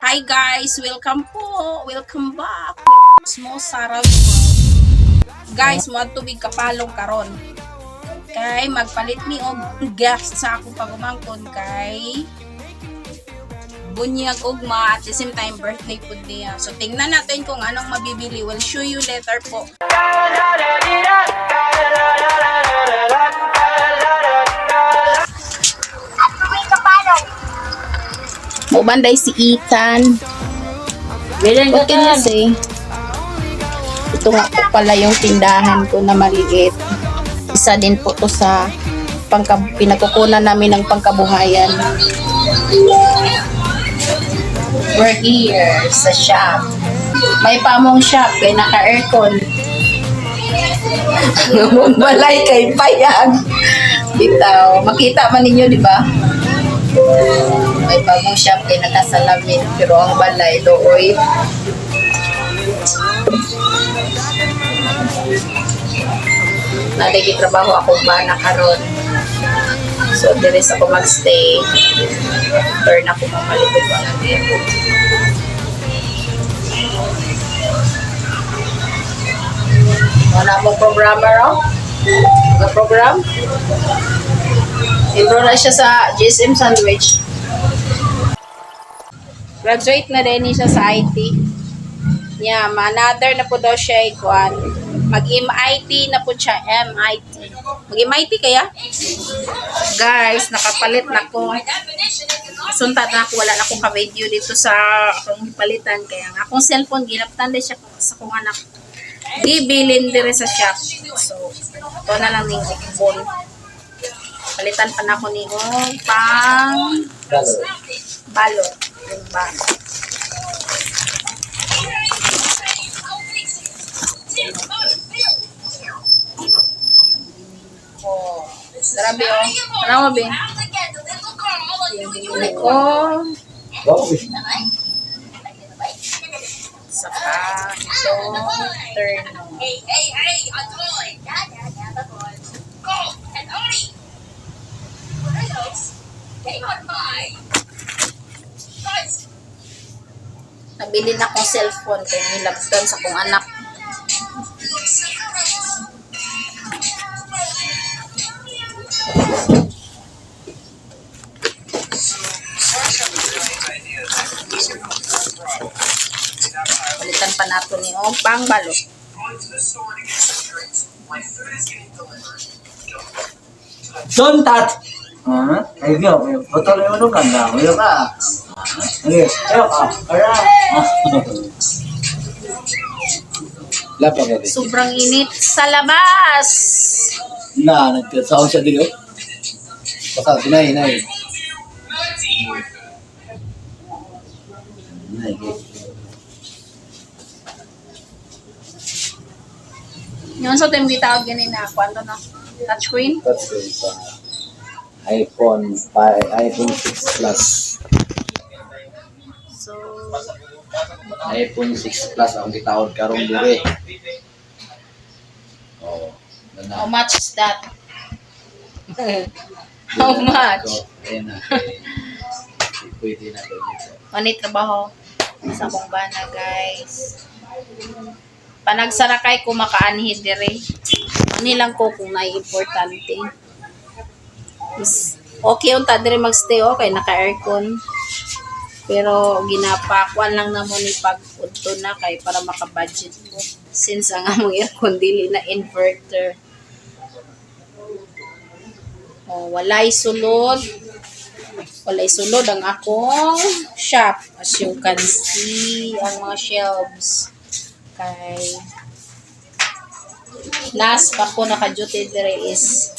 Hi guys, welcome po. Welcome back. Small Sarah. Guys, mo tubig kapalong karon. Kay magpalit mi og gas sa akong pagumangkon kay bunyag ugma at the same time birthday pud niya. So tingnan natin kung anong mabibili. We'll show you later po. Ubanday si Ethan. Okay na si. Ito nga po pala yung tindahan ko na maliit. Isa din po to sa pinagkukunan namin ng pangkabuhayan. We're here sa shop. May pamong shop kay naka-aircon. Ngamong balay kay payag. Bitaw, makita man ninyo, di ba? May bagong shop kay nakasalamin pero ang balay looy. Nalagi trabaho akong bana karon. So dire sa ako magstay. Turn ako mamalipod ba ng dito. Wala mo programmer oh? Mag-program? Enroll na siya sa GSM Sandwich. Graduate na din siya sa IT. Yeah, another na po daw siya ikuan. Mag-MIT na po siya, MIT. Mag-MIT kaya? Guys, nakapalit na ko. Suntat na ako, wala na akong ka-video dito sa akong palitan. Kaya nga akong cellphone, ginaptan din siya sa kong anak. Gibilin dire sa shop. So, ito na lang yung phone. Palitan pa na ako ni pang balot. Yung balot. Oh, grabe oh. Ano mo ba? Yung ko. Saka itong turn. Hey, Atoy! Go! And Oni! Nabili na akong cellphone kaya nilabtan sa kong anak. Palitan pa nato ni pang balot. Don't touch! Ayo, betul yang itu kan dah, ayo kak. Ayo, ayo. Lapar ya. Sobrang init sa labas. Nah, nanti sound siya dito. Baka binay. Nay. Yung sa time gitawag ganin na kwanto na touchscreen. Touchscreen sa iPhone 6 Plus. So, iPhone 6 Plus ang gitawag karong dire. Oh, how much is that? How much? Ayan na. Pwede na dito. Manit trabaho sa akong bana, guys. Panagsarakay ko makaanhi dire. Nilang ko kung nai-importante. Okay yung dire magstay okay, naka-aircon. Pero ginapakwan lang na mo ni pag-udto na kay para maka-budget ko. Since ang among aircon dili na inverter. Oh, walay sulod. Walay sulod ang akong shop. As you can see, ang mga shelves. Kay last pa ko naka-duty dire is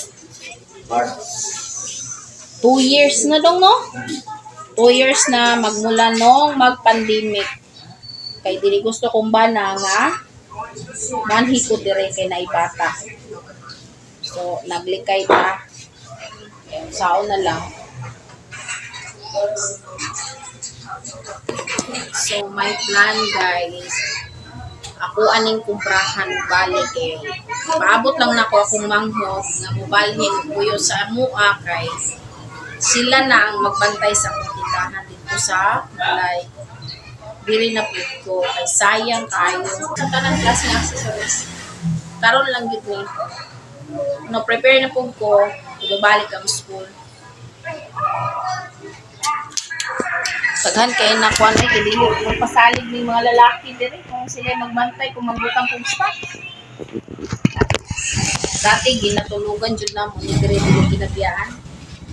2 years na dong, no? 2 years na magmula nung mag-pandemic. Kay dili gusto kong bana nga manhi ko dire kay naibata. So, naglikay ta. Sao na lang. So, my plan, guys, ako aning kumprahan balik kay paabot lang nako akong manghod nga mobalhin kuyo sa amua kay sila na ang magbantay sa akong tindahan dito sa balay. dili na po ko. Kay sayang kayo. Sa tanang klase ng accessories. Karon lang yun ni. No, prepare na po ko. Ibabalik ang school. Taghan kayo na kuan ay dili magpasalig ng mga lalaki diri kung sila magbantay kung magbutang kong stock. Dati ginatulugan jud na mo ni diri ginabiyaan.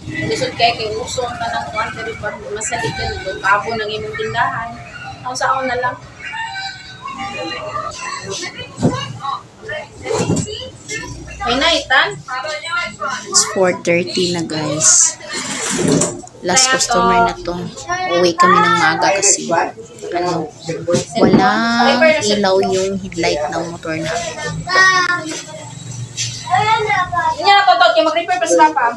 Lisod kay usong ka ng kuan diri pa masalig ka nito kabo ng imong tindahan. Ang saon na lang. Ay na itan. It's 4:30 na guys. Last customer na to. Uwi kami ng maaga kasi ano, wala ilaw yung headlight ng motor namin. Inya na totoo kay mag-repair pa sa papa.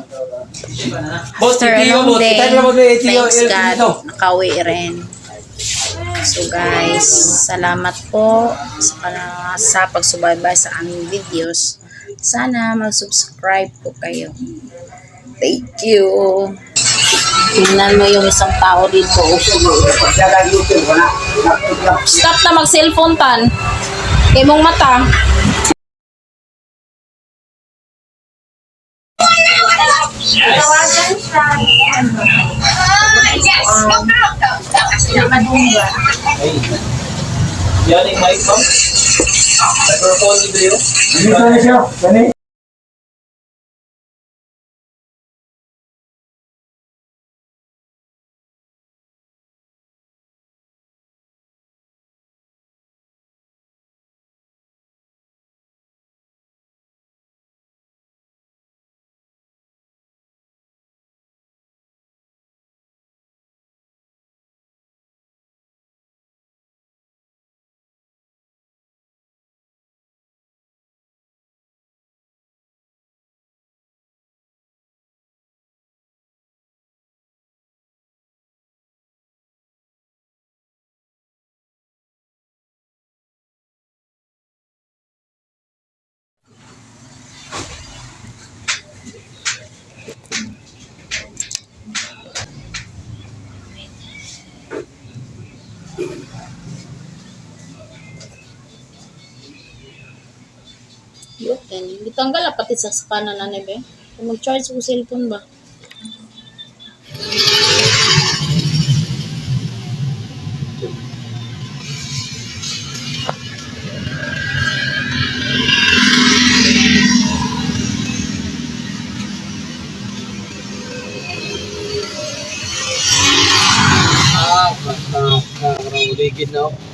After a long day, thanks God, nakauwi rin. So guys, salamat po sa pagsubaybay sa aming videos. Sana mag-subscribe po kayo. Thank you. Tingnan mo yung isang tao dito. Stop na mag-cellphone tan. Kay mong mata. Yan yung mic mo. Microphone ni Brio. Dito na siya. Gani. Yun. Ditanggal na pati sa kanan na nebe. Kung mag-charge ko cellphone ba? Uligid na ako.